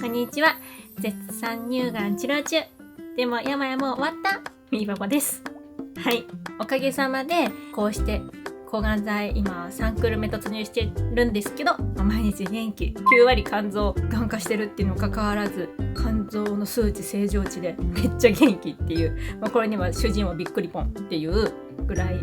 こんにちは。絶賛乳がん治療中。でも山々も終わったみーばばです。はい。おかげさまでこうして抗がん剤今3クール目突入してるんですけど、毎日元気、9割肝臓がん化してるっていうのにかかわらず肝臓の数値正常値でめっちゃ元気っていう、これには主人はびっくりポンっていうぐらい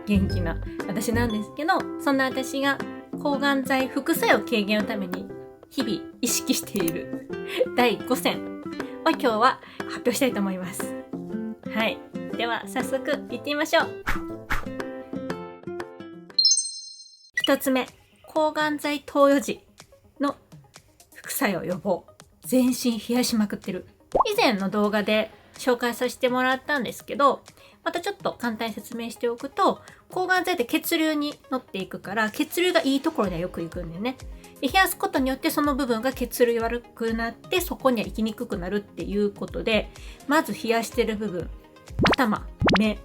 元気な私なんですけど、そんな私が抗がん剤副作用軽減のために日々意識している第5選を今日は発表したいと思います。はい。では早速行ってみましょう。1つ目、抗がん剤投与時の副作用予防。全身冷やしまくってる。以前の動画で紹介させてもらったんですけど、またちょっと簡単に説明しておくと、抗がん剤って血流に乗っていくから、血流がいいところにはよく行くんだよね。で冷やすことによってその部分が血流悪くなってそこには行きにくくなるっていうことで、まず冷やしてる部分、頭、目、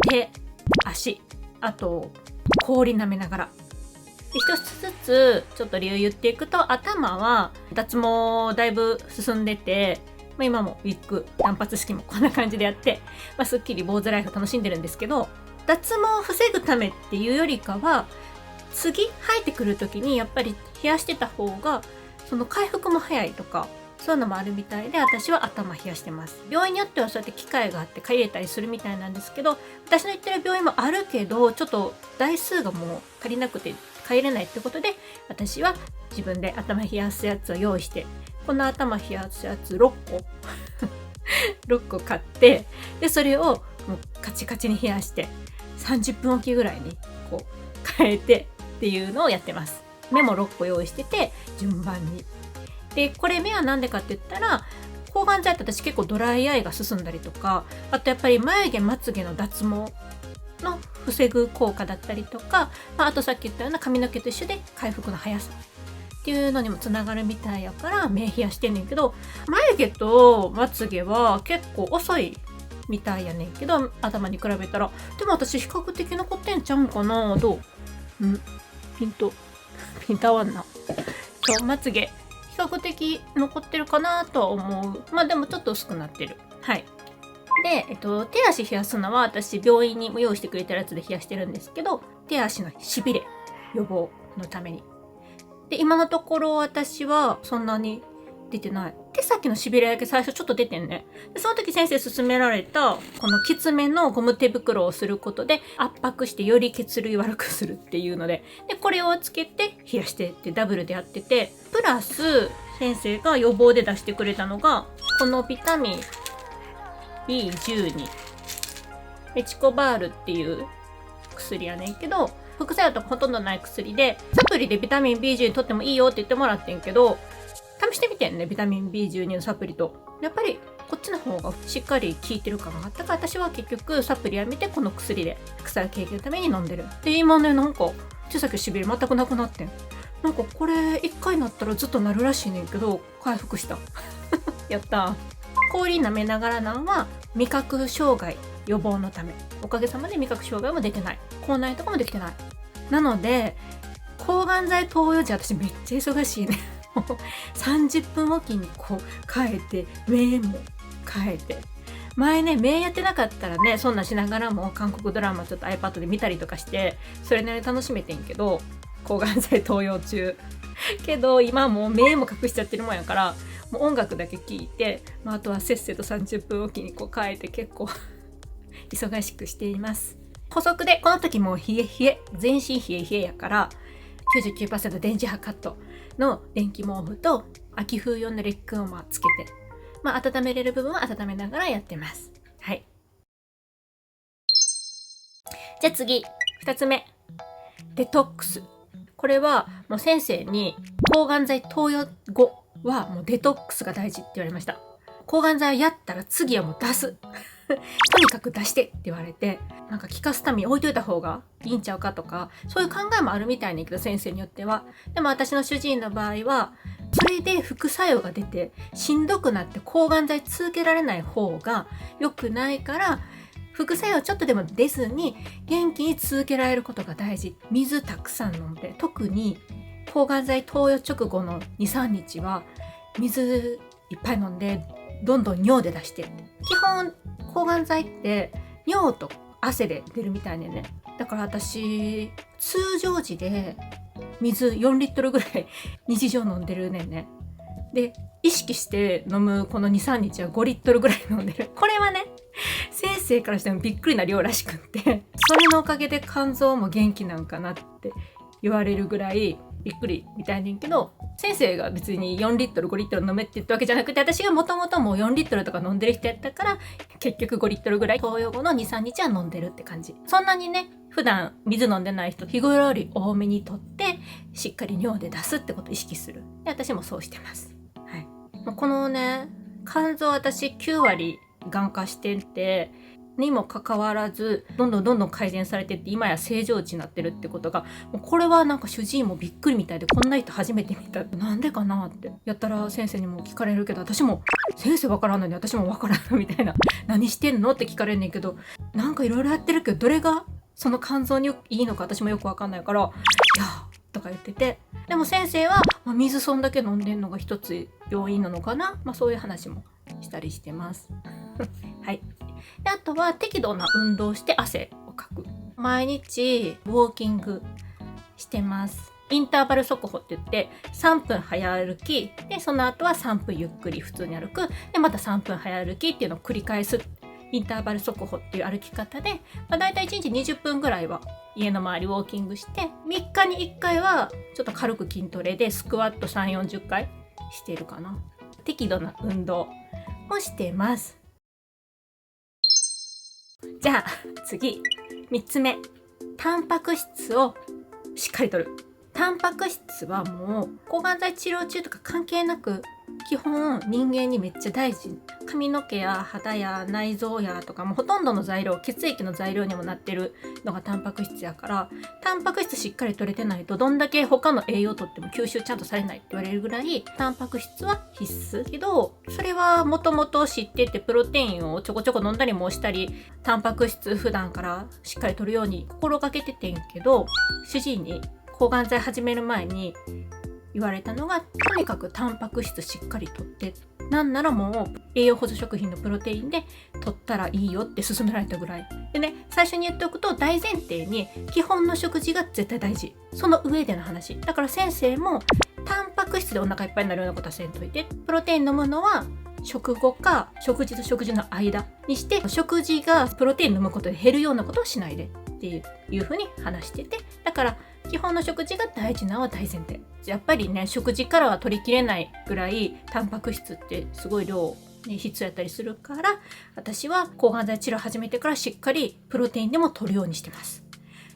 手、足、あと氷舐めながら。で一つずつちょっと理由言っていくと、頭は脱毛だいぶ進んでて、今もウィッグ、断髪式もこんな感じでやって、すっきり坊主ライフ楽しんでるんですけど、脱毛を防ぐためっていうよりかは、次生えてくる時にやっぱり冷やしてた方がその回復も早いとか、そういうのもあるみたいで、私は頭冷やしてます。病院によってはそうやって機械があって借りれたりするみたいなんですけど、私の行ってる病院もあるけど、ちょっと台数がもう借りなくて帰れないってことで、私は自分で頭冷やすやつを用意して、この頭冷やすやつ6個6個買って、でそれをもうカチカチに冷やして30分おきぐらいにこう変えてっていうのをやってます。目も6個用意してて順番に。でこれ目はなんでかって言ったら、抗がん剤って私結構ドライアイが進んだりとか、あとやっぱり眉毛まつげの脱毛の防ぐ効果だったりとか、あとさっき言ったような髪の毛と一緒で回復の速さっていうのにもつながるみたいやから目冷やしてんねんけど、眉毛とまつげは結構遅いみたいやねんけど、頭に比べたら。でも私比較的残ってんちゃうんかな。どう？ピント合わんな。まつげ比較的残ってるかなとは思う。でもちょっと薄くなってる。はい。で、手足冷やすのは私病院にも用意してくれたやつで冷やしてるんですけど、手足のしびれ予防のために。で、今のところ私はそんなに出てない。手先のしびれだけ最初ちょっと出てんね。でその時先生勧められたこのきつめのゴム手袋をすることで圧迫してより血流悪くするっていうので、これをつけて冷やしてってダブルでやってて、プラス先生が予防で出してくれたのがこのビタミン B12 エチコバールっていう薬やねんけど、副作用とかほとんどない薬で、サプリでビタミン B12 取ってもいいよって言ってもらってんけど、試してみてんね、ビタミン B12 のサプリと。やっぱりこっちの方がしっかり効いてる感があったから、私は結局サプリやめてこの薬で副作用軽減のために飲んでる。で今ね、なんか手先しびれ全くなくなってん。なんかこれ1回なったらずっとなるらしいねんけど、回復したやった氷舐めながらなんは味覚障害予防のため。おかげさまで味覚障害も出てない。口内とかもできてない。なので抗がん剤投与時私めっちゃ忙しいね30分おきにこう変えて、目も変えて。前ね、目やってなかったらね、そんなしながらも韓国ドラマちょっと iPad で見たりとかしてそれなりに楽しめてんけど、抗がん剤投与中けど今もう目も隠しちゃってるもんやから、もう音楽だけ聴いて、あとはせっせと30分おきにこう変えて結構忙しくしています。補足でこの時もう冷え冷え、全身冷え冷えやから 99% 電磁波カットの電気毛布と秋冬用のレッグウォーマーつけて、温めれる部分は温めながらやってます。はい。じゃあ次、2つ目、デトックス。これはもう先生に抗がん剤投与後はもうデトックスが大事って言われました。抗がん剤やったら次はもう出すとにかく出してって言われて、なんか効かすために置いといた方がいいんちゃうかとか、そういう考えもあるみたいねんけど、先生によっては。でも私の主治医の場合はそれで副作用が出てしんどくなって抗がん剤続けられない方が良くないから、副作用ちょっとでも出ずに元気に続けられることが大事。水たくさん飲んで、特に抗がん剤投与直後の 2,3 日は水いっぱい飲んでどんどん尿で出してって。基本抗がん剤って尿と汗で出るみたいね。だから私通常時で水4リットルぐらい日常飲んでるね。で意識して飲むこの 2,3 日は5リットルぐらい飲んでる。これはね先生からしてもびっくりな量らしくって、それのおかげで肝臓も元気なんかなって言われるぐらいびっくりみたいねんけど、先生が別に4リットル5リットル飲めって言ったわけじゃなくて、私がもともともう4リットルとか飲んでる人やったから結局5リットルぐらい投与後の 2,3 日は飲んでるって感じ。そんなにね普段水飲んでない人日頃より多めにとってしっかり尿で出すってことを意識する。で私もそうしてます。はい、このね肝臓私9割がん化しててにもかかわらずどんどん改善されてって今や正常値になってるってことが、もうこれはなんか主治医もびっくりみたいで、こんな人初めて見た。なんでかなってやったら先生にも聞かれるけど、私も先生わからんのに私もわからんのみたいな、何してんのって聞かれんねんけど、なんかいろいろやってるけどどれがその肝臓にいいのか私もよくわかんないから、いやとか言ってて、でも先生は、水そんだけ飲んでんのが一つ要因なのかな、そういう話もしたりしてますはい。であとは適度な運動して汗をかく。毎日ウォーキングしてます。インターバル速歩って言って3分早歩きで、その後は3分ゆっくり普通に歩くで、また3分早歩きっていうのを繰り返すインターバル速歩っていう歩き方で、だいたい1日20分ぐらいは家の周りウォーキングして、3日に1回はちょっと軽く筋トレでスクワット3、40回してるかな。適度な運動をしてます。じゃあ次3つ目、タンパク質をしっかりとる。タンパク質はもう抗がん剤治療中とか関係なく基本人間にめっちゃ大事。髪の毛や肌や内臓やとかもほとんどの材料、血液の材料にもなってるのがタンパク質やから、タンパク質しっかり取れてないとどんだけ他の栄養とっても吸収ちゃんとされないって言われるぐらいタンパク質は必須けど、それはもともと知っててプロテインをちょこちょこ飲んだりもしたり、タンパク質普段からしっかり取るように心がけててんけど、主治医に抗がん剤始める前に言われたのが、とにかくタンパク質しっかりとって、なんならもう栄養補助食品のプロテインで取ったらいいよって勧められたぐらいでね。最初に言っておくと大前提に基本の食事が絶対大事、その上での話だから、先生もタンパク質でお腹いっぱいになるようなことはせんといて、プロテイン飲むのは食後か食事と食事の間にして、食事がプロテイン飲むことで減るようなことをしないでっていう風に話してて、だから基本の食事が大事なのは大前提。やっぱりね食事からは取りきれないぐらいタンパク質ってすごい量、必要やったりするから、私は抗がん剤治療始めてからしっかりプロテインでも取るようにしてます。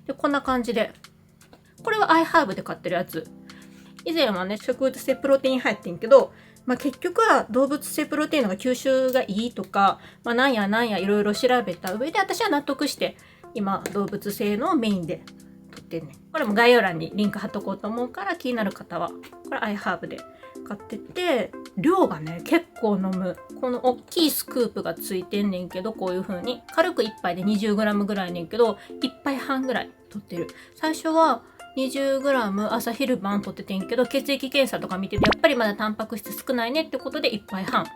でこんな感じで、これはアイハーブで買ってるやつ。以前はね植物性プロテイン入ってんけど、結局は動物性プロテインのが吸収がいいとか、なんやいろいろ調べた上で私は納得して今動物性のメインで取ってんねん。これも概要欄にリンク貼っとこうと思うから、気になる方はこれアイハーブで買ってて、量がね結構飲む。この大きいスクープがついてんねんけど、こういう風に軽く1杯で 20g ぐらいねんけど1杯半ぐらい取ってる。最初は 20g 朝昼晩取っててんけど、血液検査とか見ててやっぱりまだタンパク質少ないねってことで1杯半を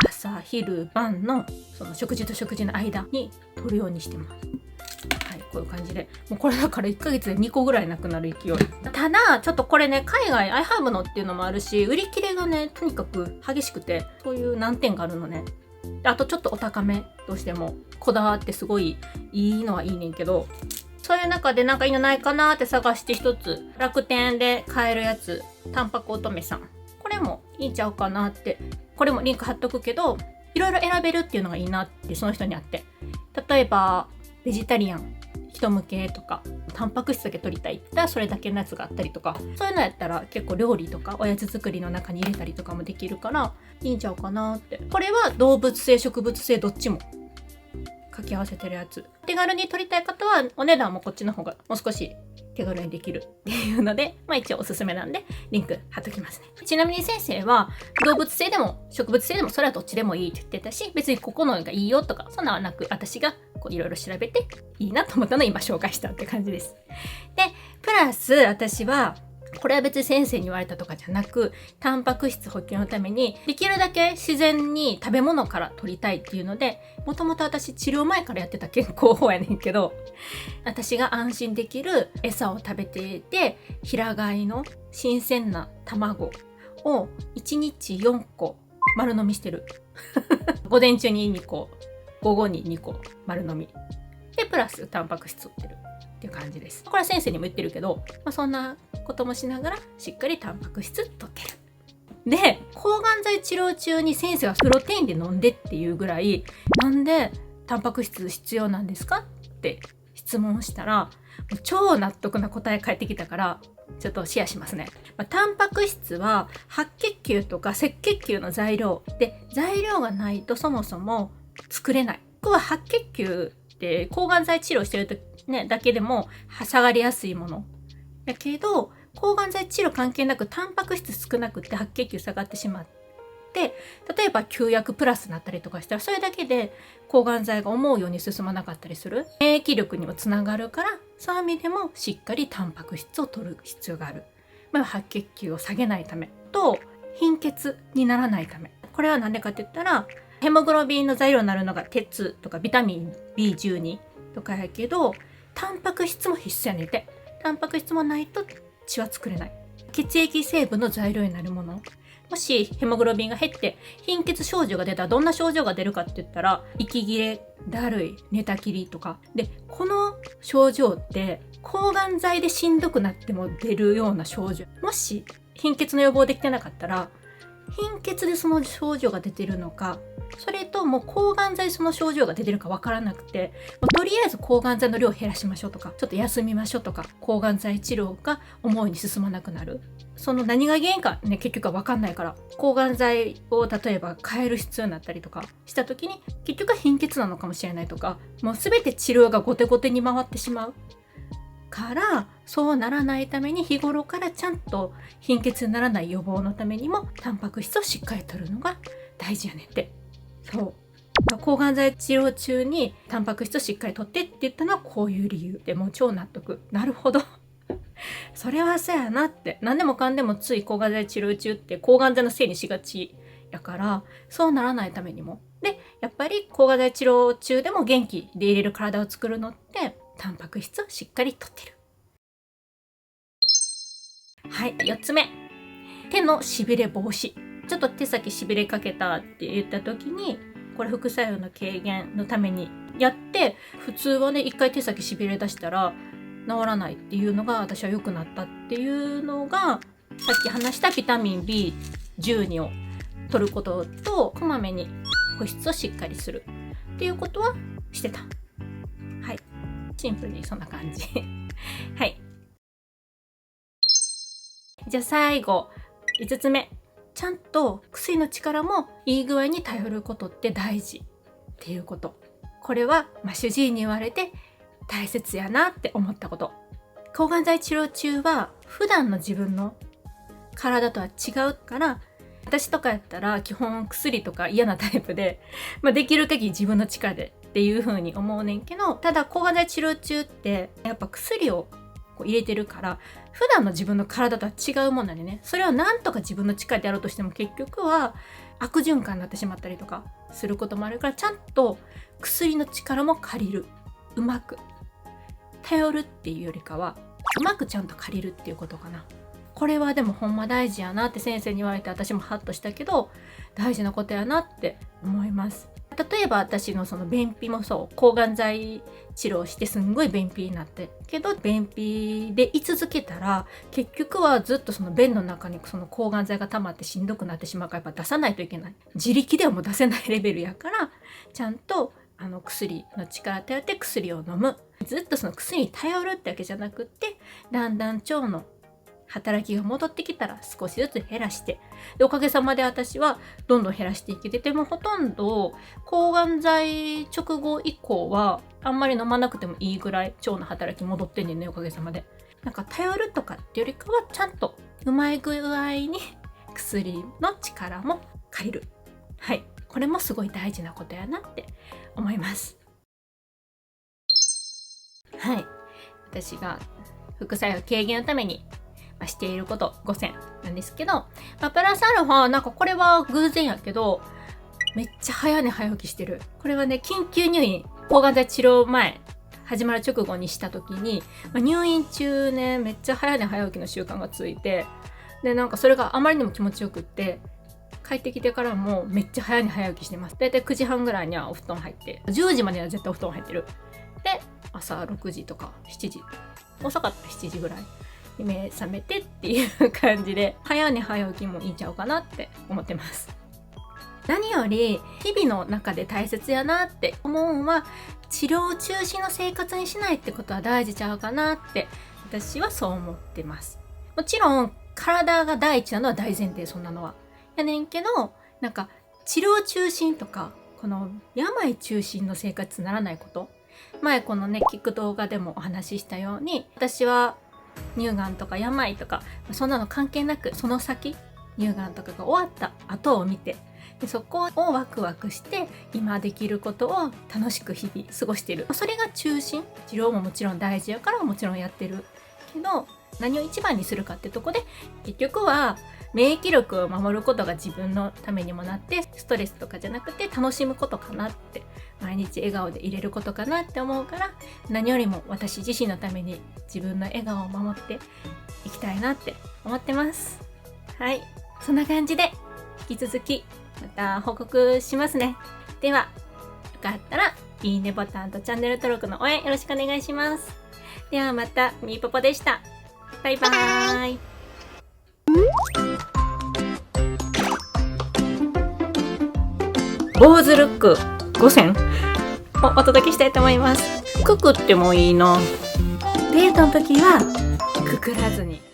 朝昼晩のその食事と食事の間に取るようにしてます。こういう感じで、もうこれだから1ヶ月で2個ぐらいなくなる勢い。ただちょっとこれね海外アイハーブのっていうのもあるし、売り切れがねとにかく激しくて、そういう難点があるのね。あとちょっとお高め、どうしてもこだわってすごいいいのはいいねんけど、そういう中でなんかいいのないかなって探して、一つ楽天で買えるやつ、タンパク乙女さん、これもいいんちゃうかなって。これもリンク貼っとくけど、いろいろ選べるっていうのがいいなってその人にあって、例えばベジタリアン人向けとか、タンパク質だけ取りたいって言ったらそれだけのやつがあったりとか、そういうのやったら結構料理とかおやつ作りの中に入れたりとかもできるからいいんちゃうかなって。これは動物性植物性どっちも掛け合わせてるやつ。手軽に取りたい方はお値段もこっちの方がもう少し手軽にできるっていうので、一応おすすめなんでリンク貼っときますね。ちなみに先生は動物性でも植物性でもそれはどっちでもいいって言ってたし、別にここのがいいよとかそんなはなく、私がいろいろ調べていいなと思ったのを今紹介したって感じです。でプラス私はこれは別に先生に言われたとかじゃなく、タンパク質補給のためにできるだけ自然に食べ物から取りたいっていうので、もともと私治療前からやってた健康法やねんけど、私が安心できる餌を食べていて、平飼いの新鮮な卵を1日4個丸飲みしてる。午前中に2個、午後に2個丸飲み。で、プラスタンパク質を取ってるっていう感じです。これは先生にも言ってるけど、そんなこともしながらしっかりタンパク質取ってる。で、抗がん剤治療中に先生はプロテインで飲んでっていうぐらい、なんでタンパク質必要なんですかって質問したら、超納得な答え返ってきたから、ちょっとシェアしますね。タンパク質は白血球とか赤血球の材料で、材料がないとそもそも作れない。ここは白血球って抗がん剤治療してるとね、だけでも下がりやすいもの。だけど、抗がん剤治療関係なくタンパク質少なくって白血球下がってしまって、例えば休薬プラスになったりとかしたら、それだけで抗がん剤が思うように進まなかったりする。免疫力にもつながるから、そういう意味でもしっかりタンパク質を取る必要がある。白血球を下げないためと、貧血にならないため。これは何でかって言ったら、ヘモグロビンの材料になるのが鉄とかビタミン B12 とかやけど、タンパク質も必須やねんて。タンパク質もないと血は作れない。血液成分の材料になるもの。もしヘモグロビンが減って貧血症状が出たらどんな症状が出るかって言ったら、息切れ、だるい、寝たきりとか。で、この症状って抗がん剤でしんどくなっても出るような症状。もし貧血の予防できてなかったら、貧血でその症状が出てるのか、それとも抗がん剤その症状が出てるかわからなくて、とりあえず抗がん剤の量を減らしましょうとか、ちょっと休みましょうとか、抗がん剤治療が思うように進まなくなる。その何が原因かね、結局はわかんないから、抗がん剤を例えば変える必要になったりとかした時に、結局は貧血なのかもしれないとか、もう全て治療が後手後手に回ってしまう。から、そうならないために日頃からちゃんと貧血にならない予防のためにもタンパク質をしっかり摂るのが大事やねんって。そう。抗がん剤治療中にタンパク質をしっかり摂ってって言ったのはこういう理由で、もう超納得。なるほど。それはそうやなって。何でもかんでもつい抗がん剤治療中って抗がん剤のせいにしがちやから、そうならないためにも。で、やっぱり抗がん剤治療中でも元気でいれる体を作るのってタンパク質をしっかり摂ってる。はい、4つ目。手のしびれ防止。ちょっと手先しびれかけたって言った時に、これ副作用の軽減のためにやって、普通はね、一回手先しびれ出したら治らないっていうのが私は良くなったっていうのが、さっき話したビタミン B12 を取ることと、こまめに保湿をしっかりするっていうことはしてた。はい。シンプルにそんな感じ。はい。じゃあ最後、5つ目。ちゃんと薬の力もいい具合に頼ることって大事っていうこと。これは、主治医に言われて大切やなって思ったこと。抗がん剤治療中は普段の自分の体とは違うから、私とかやったら基本薬とか嫌なタイプで、できる限り自分の力でっていう風に思うねんけど、ただ抗がん剤治療中ってやっぱ薬を入れてるから、普段の自分の体とは違うものでね、それをなんとか自分の力でやろうとしても結局は悪循環になってしまったりとかすることもあるから、ちゃんと薬の力も借りる。うまく頼るっていうよりかは、うまくちゃんと借りるっていうことかな。これはでもほんま大事やなって先生に言われて、私もハッとしたけど大事なことやなって思います。例えば私のその便秘もそう、抗がん剤治療してすんごい便秘になってけど、便秘で居続けたら結局はずっとその便の中にその抗がん剤が溜まってしんどくなってしまうから、やっぱ出さないといけない。自力ではもう出せないレベルやから、ちゃんと薬の力頼って薬を飲む。ずっとその薬に頼るってわけじゃなくって、だんだん腸の働きが戻ってきたら少しずつ減らして、でおかげさまで私はどんどん減らしていけてて、もほとんど抗がん剤直後以降はあんまり飲まなくてもいいぐらい腸の働き戻ってんねんね、おかげさまで。なんか頼るとかってよりかは、ちゃんとうまい具合に薬の力も借りる。はい、これもすごい大事なことやなって思います。はい、私が副作用軽減のためにしていること5選なんですけど、プラスアルファ、なんかこれは偶然やけど、めっちゃ早寝早起きしてる。これはね、緊急入院、抗がん剤治療前、始まる直後にした時に、入院中ね、めっちゃ早寝早起きの習慣がついて、で、なんかそれがあまりにも気持ちよくって、帰ってきてからもめっちゃ早寝早起きしてます。だいたい9時半ぐらいにはお布団入って、10時までには絶対お布団入ってる。で、朝6時とか7時、遅かったら7時ぐらいに目覚めてっていう感じで、早寝早起きもいいんちゃうかなって思ってます。何より日々の中で大切やなって思うのは、治療中心の生活にしないってことは大事ちゃうかなって私はそう思ってます。もちろん体が第一なのは大前提、そんなのはやねんけど、なんか治療中心とかこの病中心の生活にならないこと、前このね聞く動画でもお話ししたように、私は乳がんとか病とかそんなの関係なく、その先乳がんとかが終わった後を見て、でそこをワクワクして今できることを楽しく日々過ごしてる。それが中心。治療ももちろん大事やからもちろんやってるけど、何を一番にするかってとこで、結局は免疫力を守ることが自分のためにもなって、ストレスとかじゃなくて楽しむことかなって、毎日笑顔でいれることかなって思うから、何よりも私自身のために自分の笑顔を守っていきたいなって思ってます。はい、そんな感じで引き続きまた報告しますね。では、よかったらいいねボタンとチャンネル登録の応援よろしくお願いします。ではまた、みーぽぽでした。バイバーイ。坊主ルック5選をお届けしたいと思います。くくってもいいな。デートの時はくくらずに。